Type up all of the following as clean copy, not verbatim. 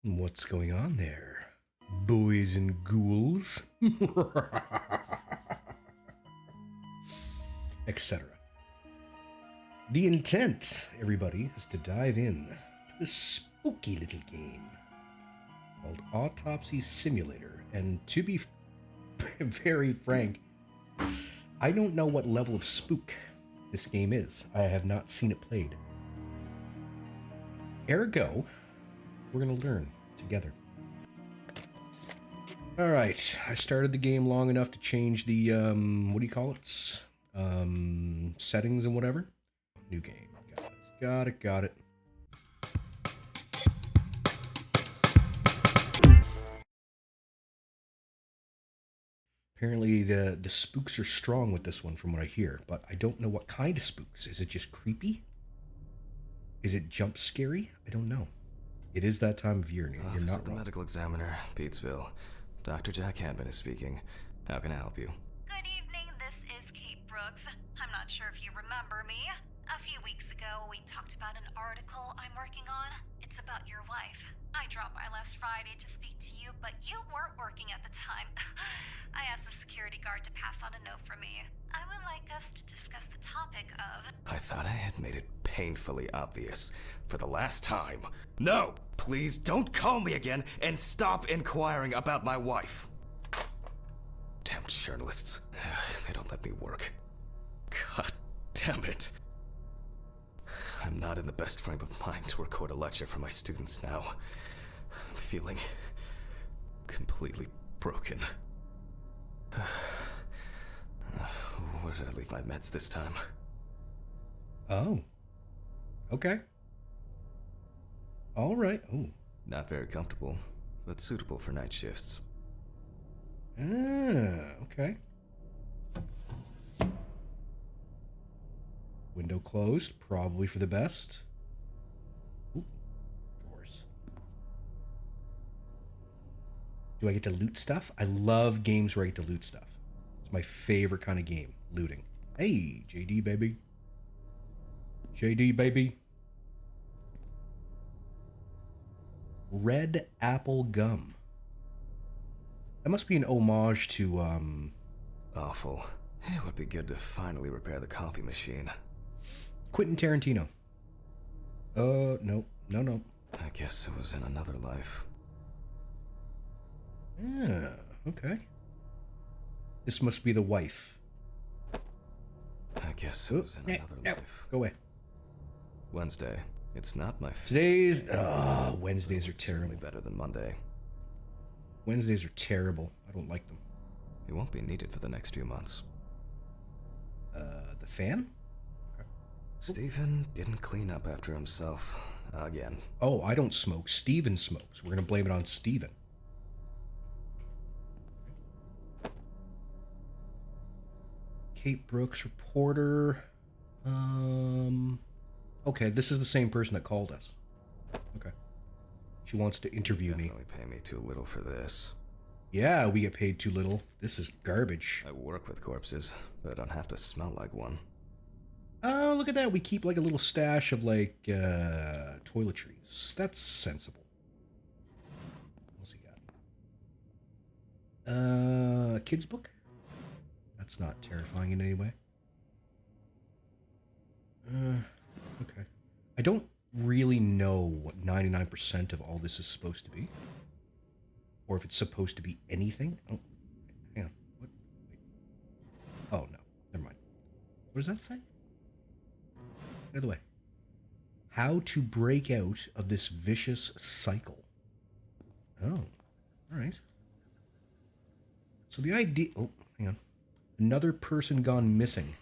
What's going on there, boys and ghouls? Etc. The intent, everybody, is to dive in to a spooky little game called Autopsy Simulator. And to be very frank, I don't know what level of spook this game is. I have not seen it played. Ergo, we're going to learn together. Alright, I started the game long enough to change the, what do you call it? Settings and whatever. New game. Got it. Apparently the spooks are strong with this one from what I hear, but I don't know what kind of spooks. Is it just creepy? Is it jump scary? I don't know. It is that time of year, and you're not the wrong. medical examiner, Beatsville. Dr. Jack Hadman is speaking. How can I help you? Good evening, this is Kate Brooks. I'm not sure if you remember me. A few weeks ago, we talked about an article I'm working on. It's about your wife. I dropped by last Friday to speak to you, but you weren't working at the time. I asked the security guard to pass on a note for me. I would like us to discuss the topic of... I thought I had made it painfully obvious. For the last time. No! Please don't call me again and stop inquiring about my wife. Damn journalists. They don't let me work. God damn it. I'm not in the best frame of mind to record a lecture for my students now. I'm feeling completely broken. Where did I leave my meds this time? Oh. Okay. All right. Oh. Not very comfortable, but suitable for night shifts. Okay. Window closed, probably for the best. Ooh, drawers. Do I get to loot stuff? I love games where I get to loot stuff. It's my favorite kind of game, looting. Hey, JD baby. JD baby. Red apple gum. That must be an homage to, Awful. It would be good to finally repair the coffee machine. Quentin Tarantino. No. I guess it was in another life. Yeah, okay. This must be the wife. I guess it was in another life. Go away. Wednesday. It's not my Today's... Wednesdays are terrible. better than Monday. Wednesdays are terrible. I don't like them. It won't be needed for the next few months. The fan? Okay. Stephen didn't clean up after himself. Again. Oh, I don't smoke. Steven smokes. We're gonna blame it on Steven. Kate Brooks, reporter. Okay, this is the same person that called us. Okay. She wants to interview me. Definitely pay me too little for this. Yeah, we get paid too little. This is garbage. I work with corpses, but I don't have to smell like one. Oh, look at that. We keep like a little stash of like toiletries. That's sensible. What's he got? Kids book? That's not terrifying in any way. Okay. I don't really know what 99% of all this is supposed to be. Or if it's supposed to be anything. Oh, hang on. What? Wait. Oh, no. Never mind. What does that say? Get out of the way. How to break out of this vicious cycle. Oh. Alright. So the idea... Oh, hang on. Another person gone missing.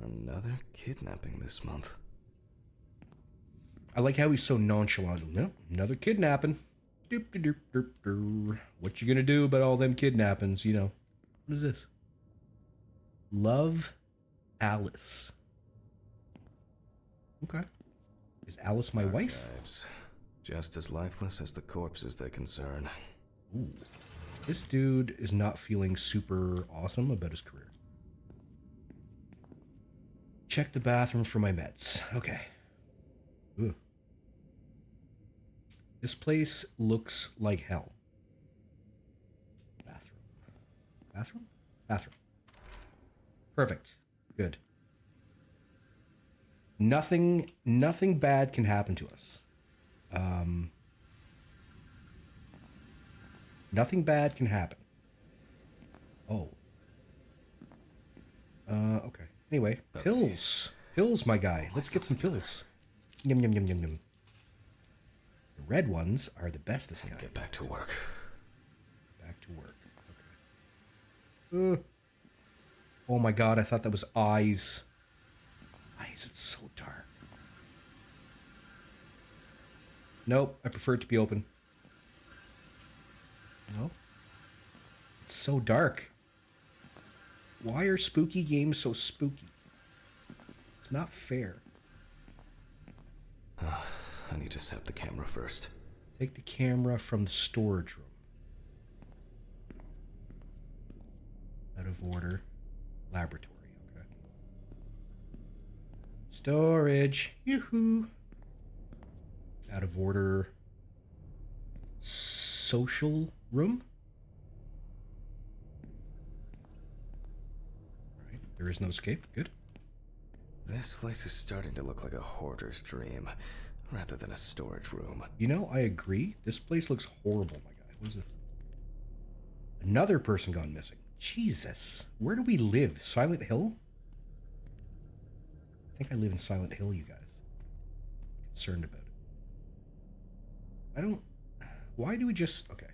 Another kidnapping this month. I like how he's so nonchalant. No, another kidnapping. Doop, doop, doop, doop. What you gonna do about all them kidnappings, you know? What is this? Love Alice. Okay. Is Alice my wife? Archives. Just as lifeless as the corpses they concern. Ooh. This dude is not feeling super awesome about his career. Check the bathroom for my meds. Okay. Ooh. This place looks like hell. Bathroom. Bathroom? Bathroom. Perfect. Good. Nothing bad can happen to us. Nothing bad can happen. Oh. Okay. Anyway, pills. Pills, my guy. Let's get some pills. Yum, yum, yum, yum, yum. The red ones are the bestest kind. Get back to work. Back to work. Okay. Oh my god, I thought that was eyes. Why is it so dark? Nope, I prefer it to be open. No? It's so dark. Why are spooky games so spooky? It's not fair. I need to set the camera first. Take the camera from the storage room. Out of order. Laboratory, okay. Storage. Yoo-hoo. Out of order. Social room. Alright, there is no escape. Good. This place is starting to look like a hoarder's dream, rather than a storage room. You know, I agree. This place looks horrible, my guy. What is this? Another person gone missing. Jesus. Where do we live? Silent Hill? I think I live in Silent Hill, you guys. I'm concerned about it. I don't... Why do we just... Okay.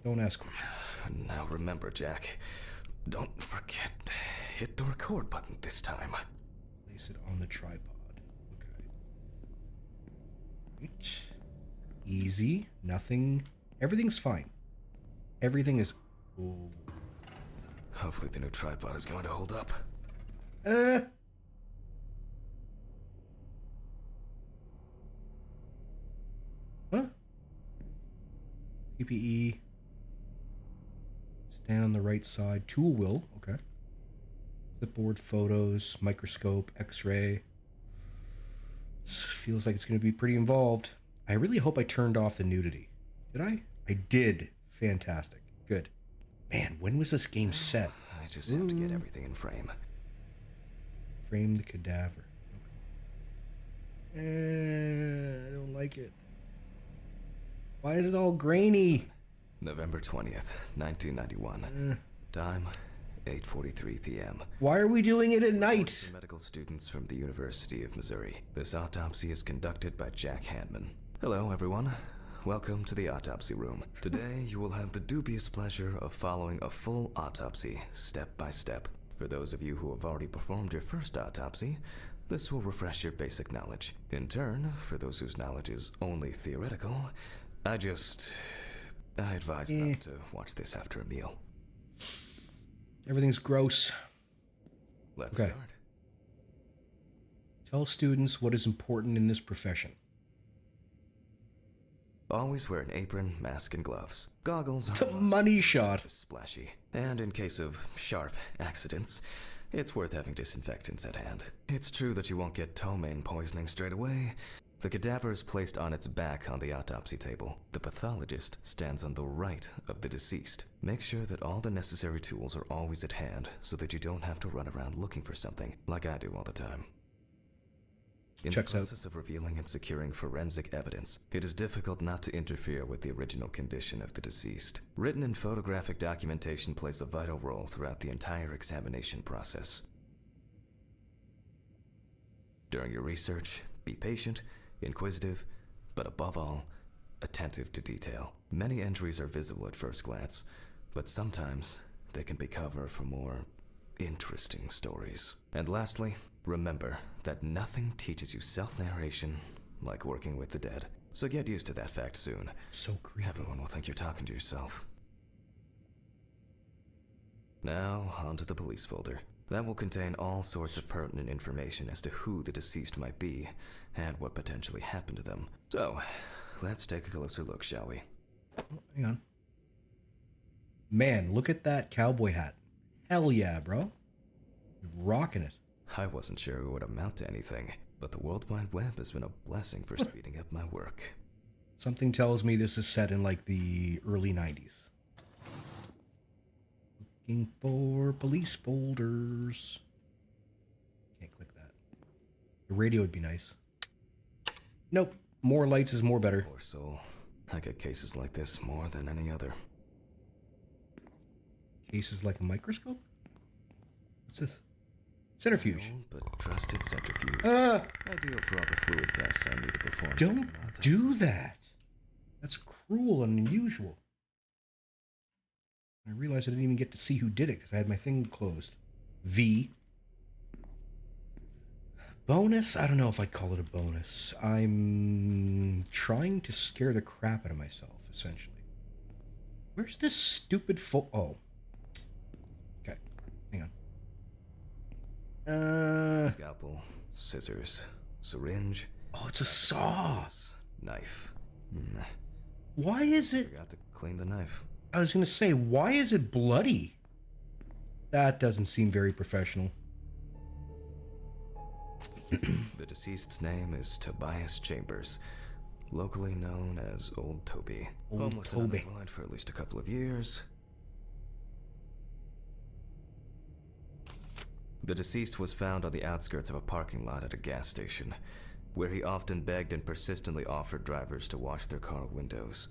Don't ask questions. Now remember, Jack, don't forget, hit the record button this time. Place it on the tripod. Okay. Right. Easy. Nothing. Everything's fine. Everything is... Oh. Hopefully the new tripod is going to hold up. Huh? PPE. Stand on the right side. Tool wheel. Okay. Clipboard, photos, microscope, x-ray. This feels like it's going to be pretty involved. I really hope I turned off the nudity. Did I? I did. Fantastic. Good. Man, when was this game set? I just have to get everything in frame. Frame the cadaver. Okay. I don't like it. Why is it all grainy? November 20th, 1991. Time, 8:43 p.m. Why are we doing it at night? Medical students from the University of Missouri. This autopsy is conducted by Jack Hanman. Hello, everyone. Welcome to the autopsy room. Today, you will have the dubious pleasure of following a full autopsy, step by step. For those of you who have already performed your first autopsy, this will refresh your basic knowledge. In turn, for those whose knowledge is only theoretical, I advise not to watch this after a meal. Everything's gross. Let's start. Tell students what is important in this profession. Always wear an apron, mask, and gloves. Goggles It's are a money shot. splashy. And in case of sharp accidents, it's worth having disinfectants at hand. It's true that you won't get ptomaine poisoning straight away. The cadaver is placed on its back on the autopsy table. The pathologist stands on the right of the deceased. Make sure that all the necessary tools are always at hand so that you don't have to run around looking for something like I do all the time. In the process of revealing and securing forensic evidence, it is difficult not to interfere with the original condition of the deceased. Written and photographic documentation plays a vital role throughout the entire examination process. During your research, be patient, inquisitive, but above all, attentive to detail. Many entries are visible at first glance, but sometimes they can be cover for more interesting stories. And lastly, remember that nothing teaches you self-narration like working with the dead. So get used to that fact soon. It's so creepy. Everyone will think you're talking to yourself. Now, on to the police folder. That will contain all sorts of pertinent information as to who the deceased might be and what potentially happened to them. So, let's take a closer look, shall we? Oh, hang on. Man, look at that cowboy hat. Hell yeah, bro. You're rocking it. I wasn't sure it would amount to anything, but the World Wide Web has been a blessing for speeding up my work. Something tells me this is set in like the early 90s. Looking for police folders. Can't click that. The radio would be nice. Nope. More lights is more better. Poor soul. I get cases like this more than any other. Cases like a microscope? What's this? Centrifuge. Old but trusted centrifuge. Ah! Ideal for all the fluid tests I need to perform. Don't do that. That's cruel and unusual. I realized I didn't even get to see who did it because I had my thing closed. V. Bonus? I don't know if I'd call it a bonus. I'm trying to scare the crap out of myself, essentially. Where's this stupid Oh. Okay. Hang on. Scalpel, scissors, syringe. Oh, it's a saw. Knife. Why is it... Forgot to clean the knife. I was going to say, why is it bloody? That doesn't seem very professional. The deceased's name is Tobias Chambers, locally known as Old Toby. Old Homeless Toby. and unemployed for at least a couple of years. The deceased was found on the outskirts of a parking lot at a gas station, where he often begged and persistently offered drivers to wash their car windows.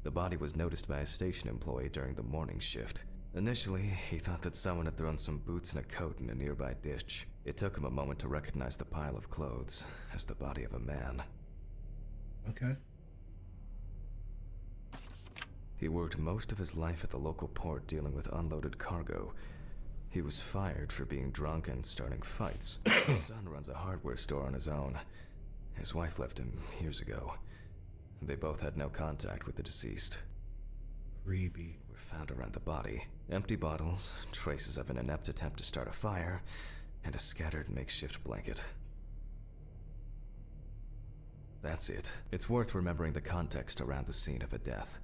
The body was noticed by a station employee during the morning shift. Initially, he thought that someone had thrown some boots and a coat in a nearby ditch. It took him a moment to recognize the pile of clothes as the body of a man. Okay. He worked most of his life at the local port dealing with unloaded cargo. He was fired for being drunk and starting fights. His son runs a hardware store on his own. His wife left him years ago. They both had no contact with the deceased. Creepy. Were found around the body. Empty bottles, traces of an inept attempt to start a fire, and a scattered makeshift blanket. That's it. It's worth remembering the context around the scene of a death.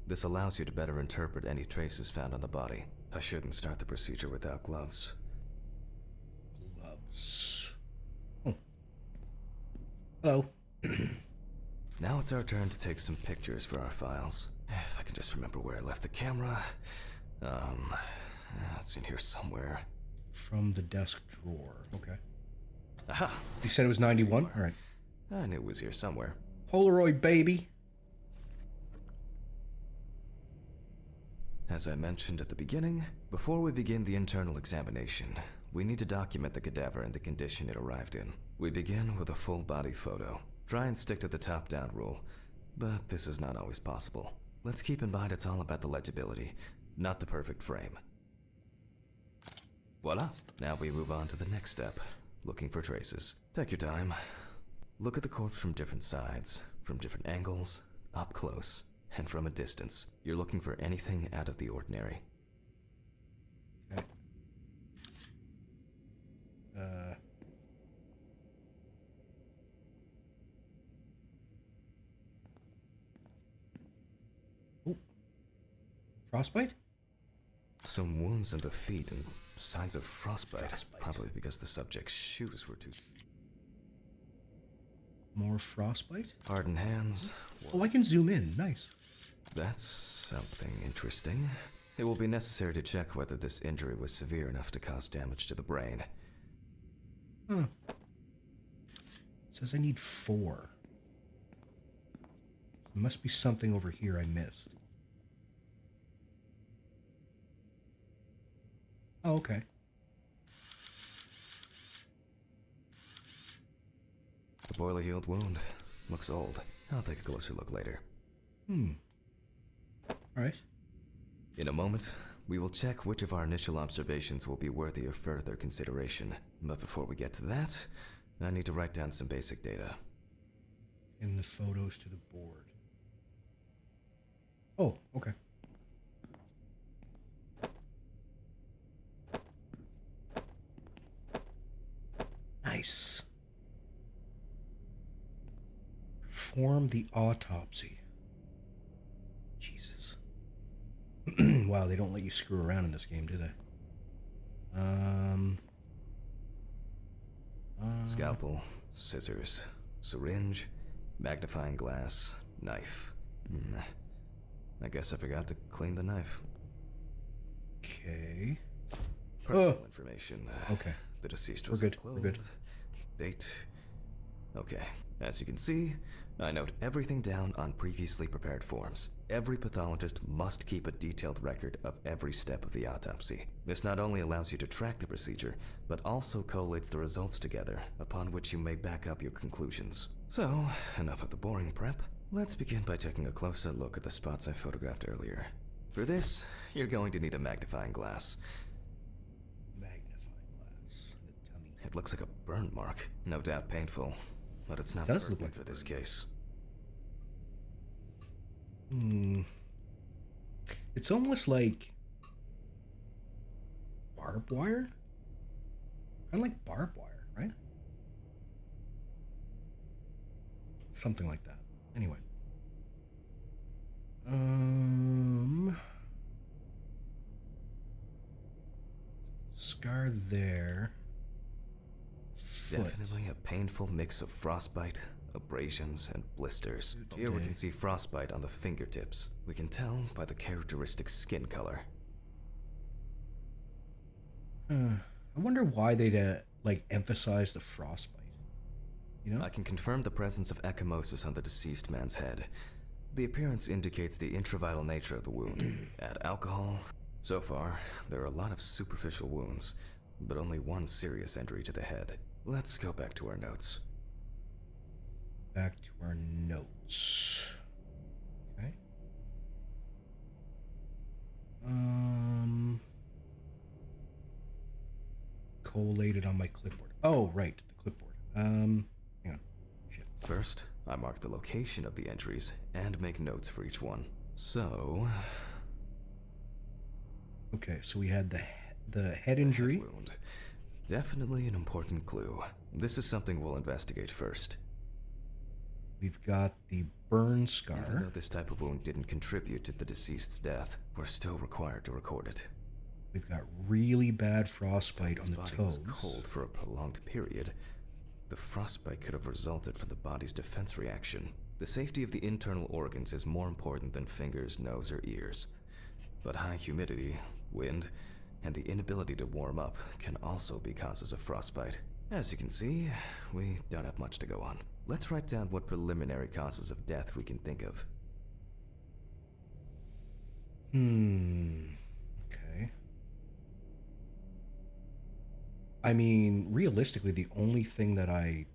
This allows you to better interpret any traces found on the body. I shouldn't start the procedure without gloves. Gloves. Oh. Hello. Now it's our turn to take some pictures for our files. If I can just remember where I left the camera. It's in here somewhere. From the desk drawer. Okay. Aha! You said it was 91? All right. I knew it was here somewhere. Polaroid, baby. As I mentioned at the beginning, before we begin the internal examination, we need to document the cadaver and the condition it arrived in. We begin with a full body photo. Try and stick to the top-down rule, but this is not always possible. Let's keep in mind it's all about the legibility, not the perfect frame. Voila! Now we move on to the next step, looking for traces. Take your time. Look at the corpse from different sides, from different angles, up close, and from a distance. You're looking for anything out of the ordinary. Okay. Oh. Frostbite? Some wounds in the feet and signs of frostbite. Probably because the subject's shoes were too... More frostbite? Hardened hands. Oh, I can zoom in. Nice. That's something interesting. It will be necessary to check whether this injury was severe enough to cause damage to the brain. Huh. It says I need 4. There must be something over here I missed. Oh, okay. The boiler-healed wound. Looks old. I'll take a closer look later. Alright. In a moment, we will check which of our initial observations will be worthy of further consideration. But before we get to that, I need to write down some basic data. In the photos to the board. Oh, okay. Nice. Perform the autopsy. Jesus. Wow, they don't let you screw around in this game, do they? Scalpel, scissors, syringe, magnifying glass, knife. I guess I forgot to clean the knife. Okay. Personal information. Okay. The deceased was We're good. unclothed. We're good. Date. Okay. As you can see, I note everything down on previously prepared forms. Every pathologist must keep a detailed record of every step of the autopsy. This not only allows you to track the procedure, but also collates the results together, upon which you may back up your conclusions. So, enough of the boring prep. Let's begin by taking a closer look at the spots I photographed earlier. For this, you're going to need a magnifying glass. Magnifying glass. The tummy. It looks like a burn mark. No doubt painful, but it's not Does look pertinent like for this case. It's almost like barbed wire? Kind of like barbed wire, right? Something like that. Anyway. Scar there. Foot. Definitely a painful mix of frostbite, abrasions, and blisters. Here we Okay. can see frostbite on the fingertips. We can tell by the characteristic skin color. I wonder why they'd like emphasize the frostbite. You know? I can confirm the presence of ecchymosis on the deceased man's head. The appearance indicates the intravital nature of the wound. Add alcohol. So far, there are a lot of superficial wounds, but only one serious injury to the head. Let's go back to our notes. Back to our notes. Okay. Collated on my clipboard. Oh, right, the clipboard. Hang on. Shit. First, I mark the location of the injuries and make notes for each one. So, Okay, so we had the head injury. wound. Definitely an important clue. This is something we'll investigate first. We've got the burn Even scar. though this type of wound didn't contribute to the deceased's death, we're still required to record it. We've got really bad frostbite on His the body toes. was cold for a prolonged period. The frostbite could have resulted from the body's defense reaction. The safety of the internal organs is more important than fingers, nose, or ears. But high humidity, wind, and the inability to warm up can also be causes of frostbite. As you can see, we don't have much to go on. Let's write down what preliminary causes of death we can think of. Okay. I mean, realistically, the only thing that I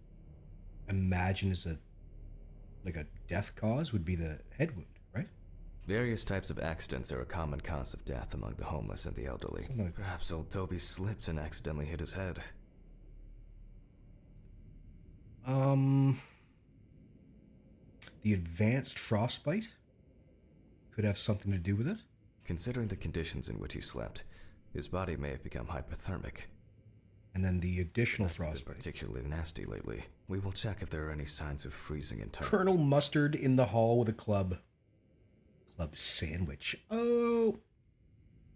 imagine is a death cause would be the head wound, right? Various types of accidents are a common cause of death among the homeless and the elderly. Something like- Perhaps old Toby slipped and accidentally hit his head. The advanced frostbite could have something to do with it. Considering the conditions in which he slept, his body may have become hypothermic. And then the additional That's been frostbite. particularly nasty lately. We will check if there are any signs of freezing internal. Colonel Mustard in the hall with a club. Club sandwich. Oh.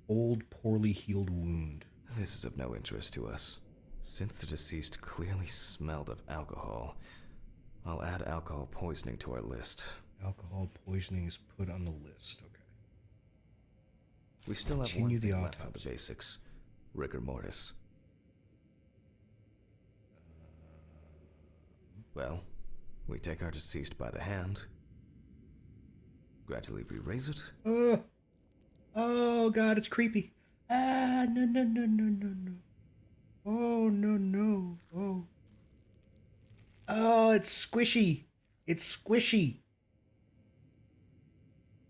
Old, poorly healed wound. This is of no interest to us. Since the deceased clearly smelled of alcohol, I'll add alcohol poisoning to our list. Alcohol poisoning is put on the list. Okay. We still have Continue one the thing left for the autopsy. basics. Rigor mortis. Well, we take our deceased by the hand. Gradually we raise it. Oh God, it's creepy. Ah, no, no, no, no, no, no. Oh, no, no. Oh. Oh, it's squishy. It's squishy.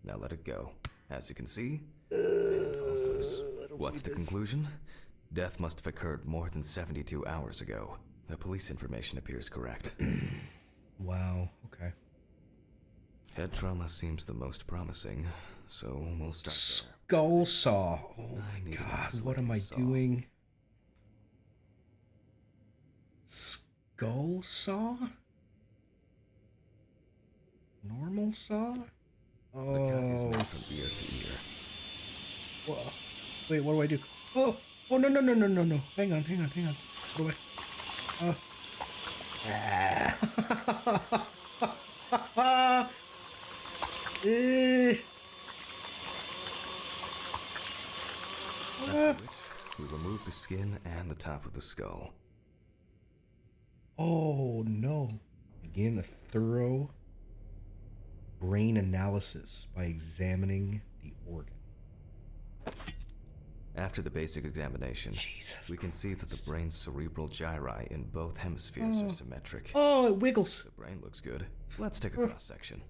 Now let it go. As you can see, it falls loose. What's the conclusion? Death must have occurred more than 72 hours ago. The police information appears correct. Wow, okay. Head trauma seems the most promising, so we'll start there. Skull saw. Oh I my need an God, what am I isolating saw. doing? Skull saw? Normal saw? The cut is Oh, made from ear to ear. wha- wait, what do I do? Oh, no, no, no, no, no, no. Hang on. What do I? After which, we remove the skin and the top of the skull. Oh no. Begin a thorough brain analysis by examining the organ. After the basic examination, we can see that the brain's cerebral gyri in both hemispheres are symmetric. Oh, it wiggles. The brain looks good. Let's take a cross-section.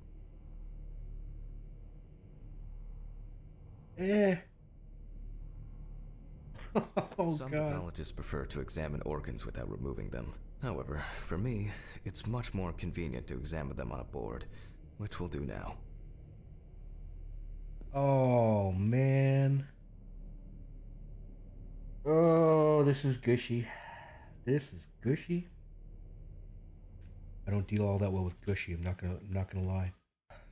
Oh, Some God. pathologists prefer to examine organs without removing them. However, for me, it's much more convenient to examine them on a board, which we'll do now. Oh, man. Oh, this is gushy. This is gushy. I don't deal all that well with gushy. I'm not gonna lie.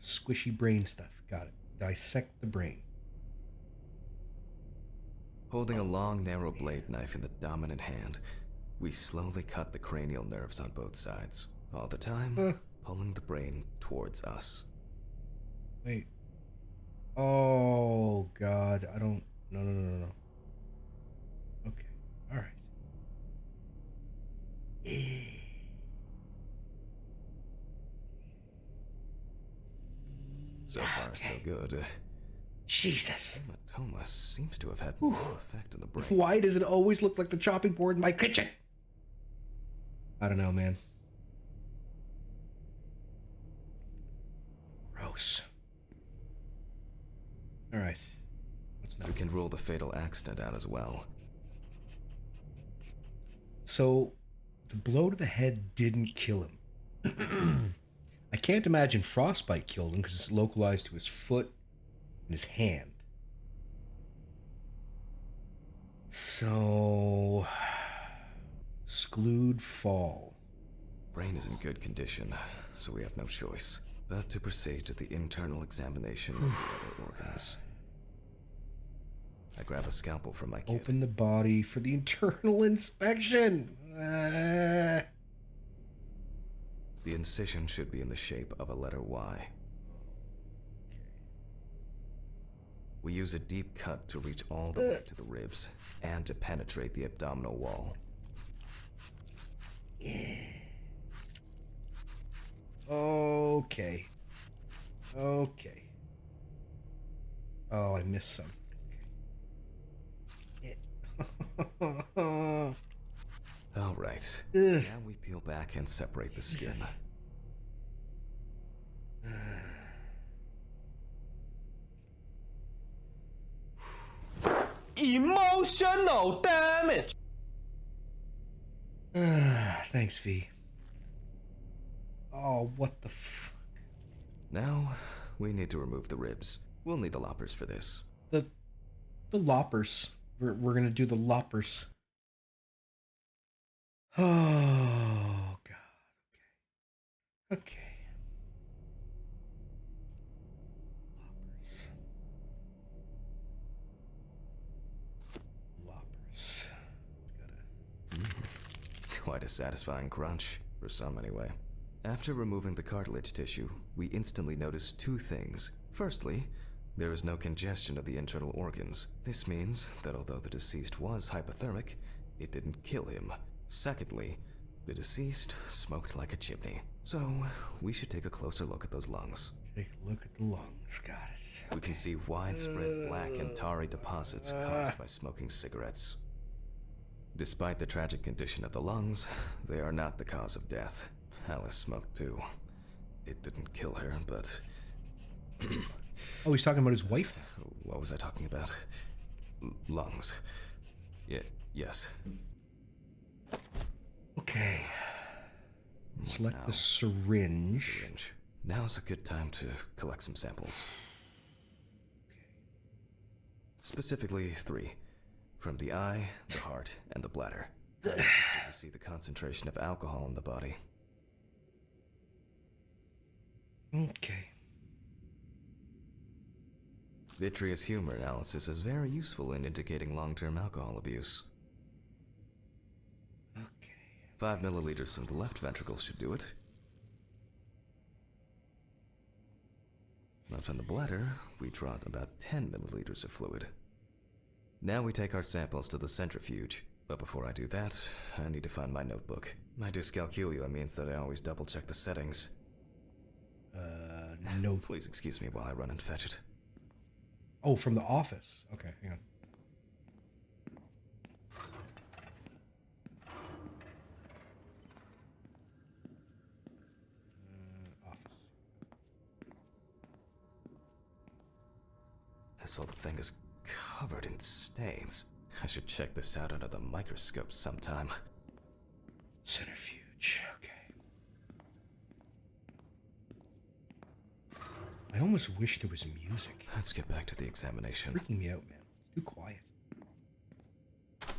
Squishy brain stuff. Got it. Dissect the brain. Holding a long, narrow blade knife in the dominant hand, we slowly cut the cranial nerves on both sides, all the time pulling the brain towards us. Wait. Oh, God. I don't... No. Okay. All right. So far, so good. Jesus. Hematoma seems to have had no effect on the brain. Why does it always look like the chopping board in my kitchen? I don't know, man. Gross. All right. What's next? We can rule the fatal accident out as well. So, the blow to the head didn't kill him. I can't imagine frostbite killed him because it's localized to his foot and his hand. So, exclude fall. Brain is in good condition, so we have no choice but to proceed to the internal examination of the other organs. I grab a scalpel from my kit. Open the body for the internal inspection. The incision should be in the shape of a letter Y. We use a deep cut to reach all the way to the ribs and to penetrate the abdominal wall. Okay. Oh, I missed some. Okay. All right. Now we peel back and separate the skin. Jesus. Emotional damage. Thanks, V. Oh, what the fuck? Now we need to remove the ribs. We'll need the loppers for this. The loppers. We're gonna do the loppers. Oh, God. Okay. Loppers. Quite a satisfying crunch, for some anyway. After removing the cartilage tissue, we instantly notice two things. Firstly, there is no congestion of the internal organs. This means that although the deceased was hypothermic, it didn't kill him. Secondly, the deceased smoked like a chimney. So, we should take a closer look at those lungs. Take a look at the lungs. Got it. We can see widespread black and tarry deposits caused by smoking cigarettes. Despite the tragic condition of the lungs, they are not the cause of death. Alice smoked too. It didn't kill her, but... Oh, he's talking about his wife now. What was I talking about? Lungs. Yes. Okay. Select Now, the syringe. Now's a good time to collect some samples. Specifically 3. From the eye, the heart, and the bladder. I'm interested to see the concentration of alcohol in the body. Okay. Vitreous humor analysis is very useful in indicating long-term alcohol abuse. Okay. 5 milliliters from the left ventricle should do it. Now from the bladder, we draw about 10 milliliters of fluid. Now we take our samples to the centrifuge. But before I do that, I need to find my notebook. My dyscalculia means that I always double-check the settings. No. Please excuse me while I run and fetch it. Oh, from the office. Okay, hang on. Office. This whole thing is covered in stains. I should check this out under the microscope sometime. Centrifuge. Okay. I almost wish there was music. Let's get back to the examination. Freaking me out, man. It's too quiet.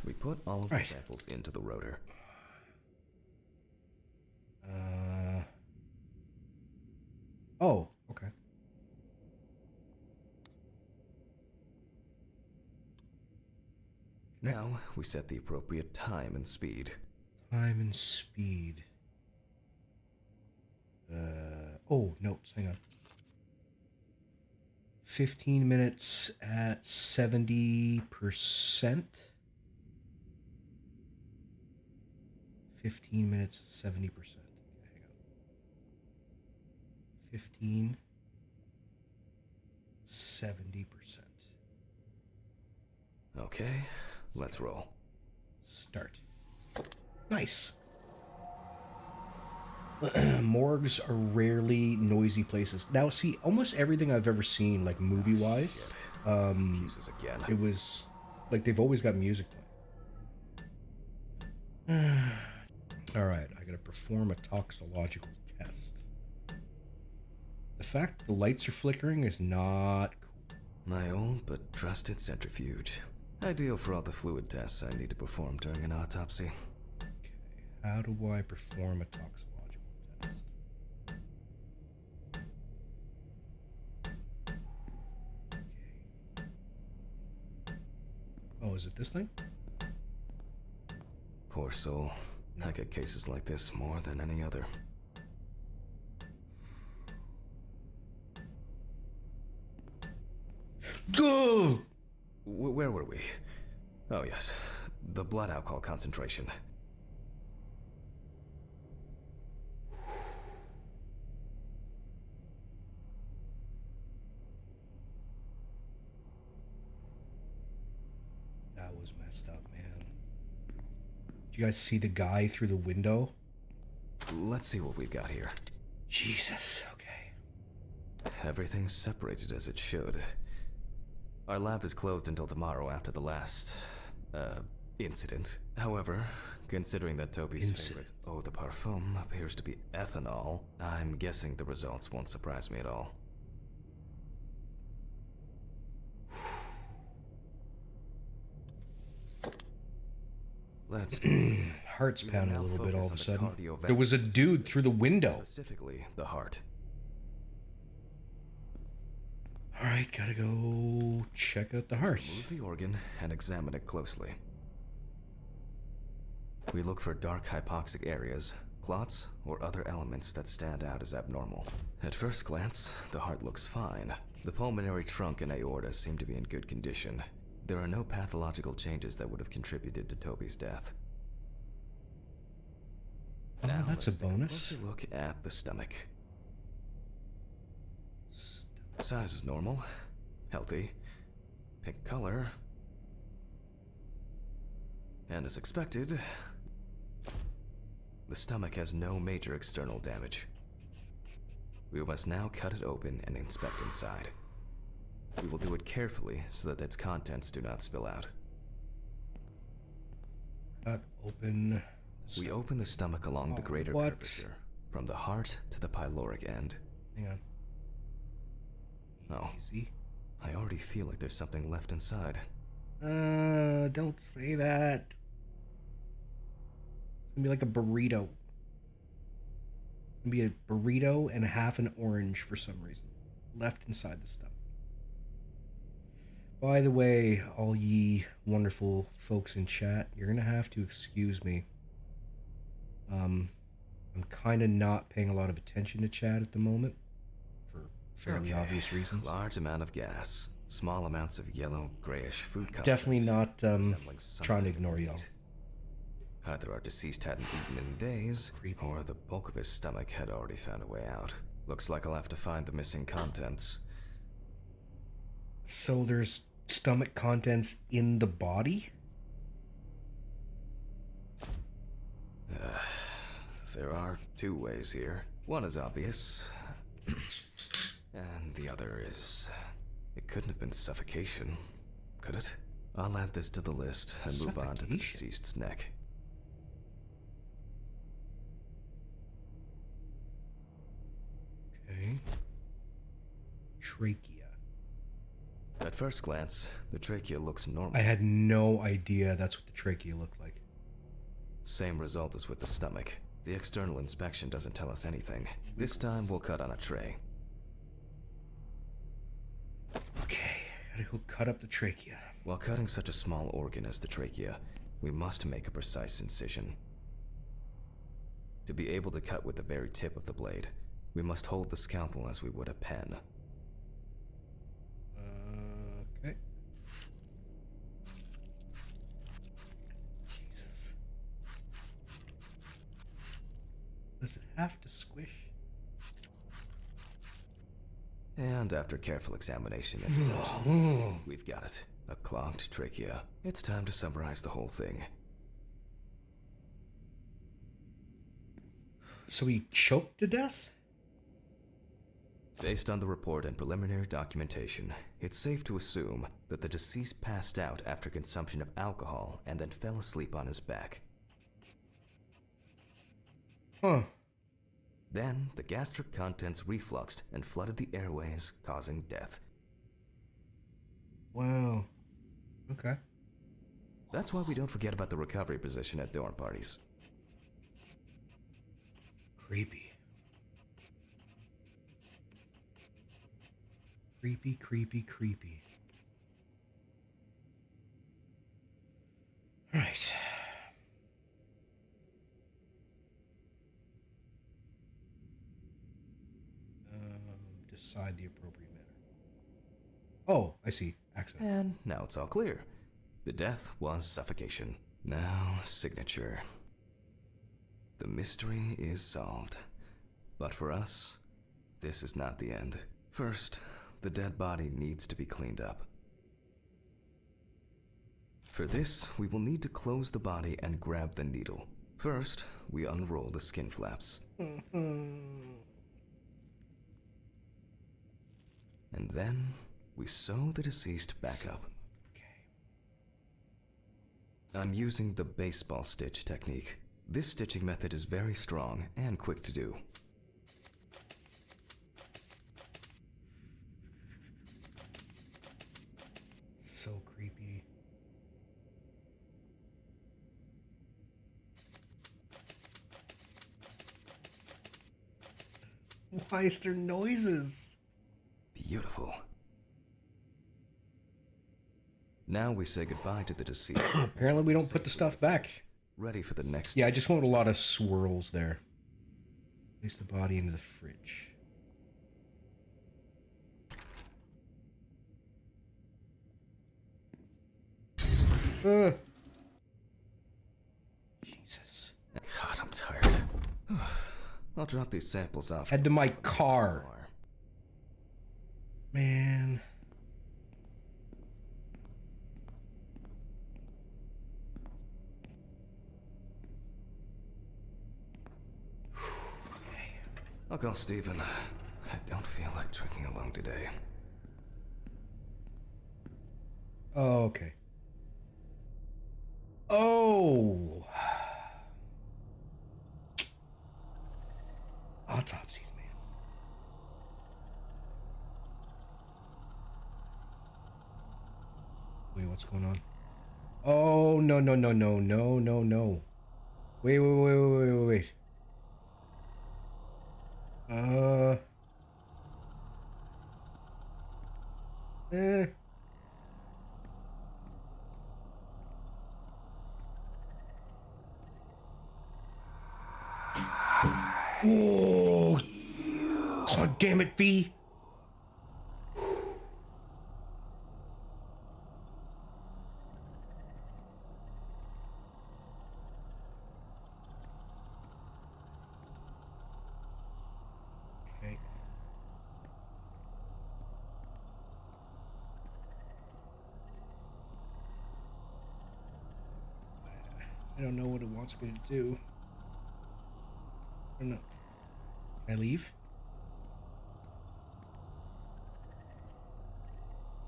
We put all of the samples into the rotor. Oh, okay. Now, we set the appropriate time and speed. Time and speed. Oh, notes. Hang on. 15 minutes at 70%. 15 minutes at 70%. Okay, hang on. 15, 70%. Okay, let's roll. Start. Nice. Morgues are rarely noisy places. Now, see, almost everything I've ever seen, like movie-wise, Fuses again. it was like they've always got music playing. All right, I gotta perform a toxicological test. The fact the lights are flickering is not cool. My old but trusted centrifuge. Ideal for all the fluid tests I need to perform during an autopsy. Okay, how do I perform a toxicological test? Oh, is it this thing? Poor soul. I get cases like this more than any other. Go! Where were we? Oh yes, the blood alcohol concentration. That was messed up, man. Did you guys see the guy through the window? Let's see what we've got here. Jesus, okay. Everything's separated as it should. Our lab is closed until tomorrow after the last, incident. However, considering that Toby's favorite eau de parfum appears to be ethanol, I'm guessing the results won't surprise me at all. Let's Heart's pounding a little bit all of a sudden. cardiovascular There was a dude through the window. Specifically, the heart. All right, gotta go check out the heart. Move the organ and examine it closely. We look for dark hypoxic areas, clots, or other elements that stand out as abnormal. At first glance, the heart looks fine. The pulmonary trunk and aorta seem to be in good condition. There are no pathological changes that would have contributed to Toby's death. Oh, Now, that's a let's take bonus. closer look at the stomach. Size is normal, healthy, pink color, and as expected, the stomach has no major external damage. We must now cut it open and inspect inside. We will do it carefully so that its contents do not spill out. Cut open. We open the stomach along the greater curvature, from the heart to the pyloric end. Hang on. Oh, Easy. I already feel like there's something left inside. Don't say that. It's gonna be like a burrito. It's gonna be a burrito and half an orange for some reason. Left inside the stomach. By the way, all ye wonderful folks in chat, you're gonna have to excuse me. I'm kind of not paying a lot of attention to Chad at the moment, for fairly obvious reasons. Large amount of gas, small amounts of yellow, grayish food content. Definitely not resembling trying to ignore y'all. Either our deceased hadn't eaten in days, Creepy. or the bulk of his stomach had already found a way out. Looks like I'll have to find the missing contents. So there's stomach contents in the body? There are two ways here. One is obvious, and the other is... It couldn't have been suffocation, could it? I'll add this to the list and move on to the Suffocation? deceased's neck. Okay. Trachea. At first glance, the trachea looks normal. I had no idea that's what the trachea looked like. Same result as with the stomach. The external inspection doesn't tell us anything. This time we'll cut on a tray. Okay, gotta go cut up the trachea. While cutting such a small organ as the trachea, we must make a precise incision. To be able to cut with the very tip of the blade, we must hold the scalpel as we would a pen. Okay. Jesus. Does it have to squish? And after careful examination, we've got it. A clogged trachea. It's time to summarize the whole thing. So he choked to death? Based on the report and preliminary documentation, it's safe to assume that the deceased passed out after consumption of alcohol and then fell asleep on his back. Huh. Then, the gastric contents refluxed and flooded the airways, causing death. Wow. Okay. That's why we don't forget about the recovery position at dorm parties. Creepy. Creepy, creepy, creepy. Alright. Decide the appropriate manner. Oh, I see. Accident. And now it's all clear. The death was suffocation. Now, signature. The mystery is solved. But for us, this is not the end. First, the dead body needs to be cleaned up. For this, we will need to close the body and grab the needle. First, we unroll the skin flaps. And then, we sew the deceased back up. Okay. I'm using the baseball stitch technique. This stitching method is very strong and quick to do. So creepy. Why is there noises? Beautiful. Now we say goodbye to the deceased. Apparently we don't put the stuff back. Ready for the next. Yeah, I just want a lot of swirls there. Place the body into the fridge. Jesus. God, I'm tired. I'll drop these samples off. Head to my car. Man. I'll call Steven. I don't feel like drinking alone today. Oh, okay. Oh. Autopsies, man. Wait, what's going on? Oh, no, no, no, no, no, no, no. Wait, wait, wait, wait, wait, wait, wait. Eh. Oh, God damn it, V. Okay. I don't know what it wants me to do. I don't know. Can I leave?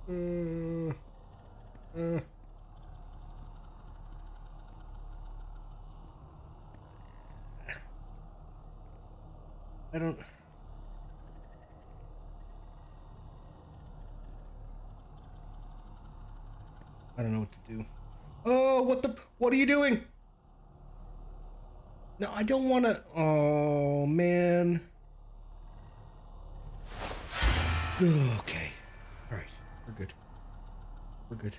I don't. I don't know what to do. Oh, what are you doing? No, I don't want to. Oh, man. Okay. All right. We're good. We're good.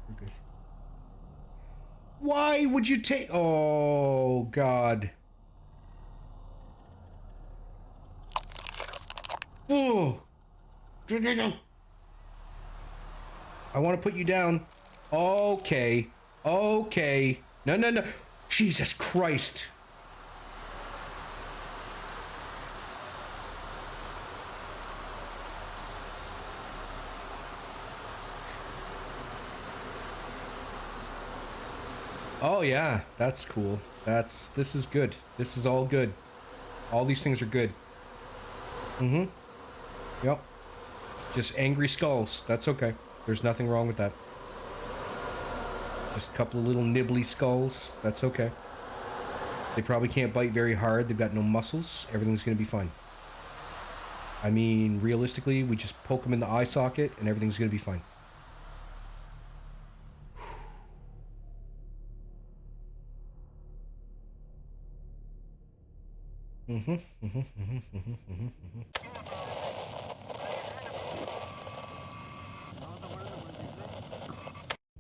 We're good. Why would you take... Oh, God. Oh. I want to put you down. Okay. Okay. No, no, no. Jesus Christ. Oh, yeah. That's cool. This is good. This is all good. All these things are good. Mm-hmm. Yep. Just angry skulls. That's okay. There's nothing wrong with that. Just a couple of little nibbly skulls. That's okay. They probably can't bite very hard. They've got no muscles. Everything's going to be fine. I mean, realistically, we just poke them in the eye socket and everything's going to be fine.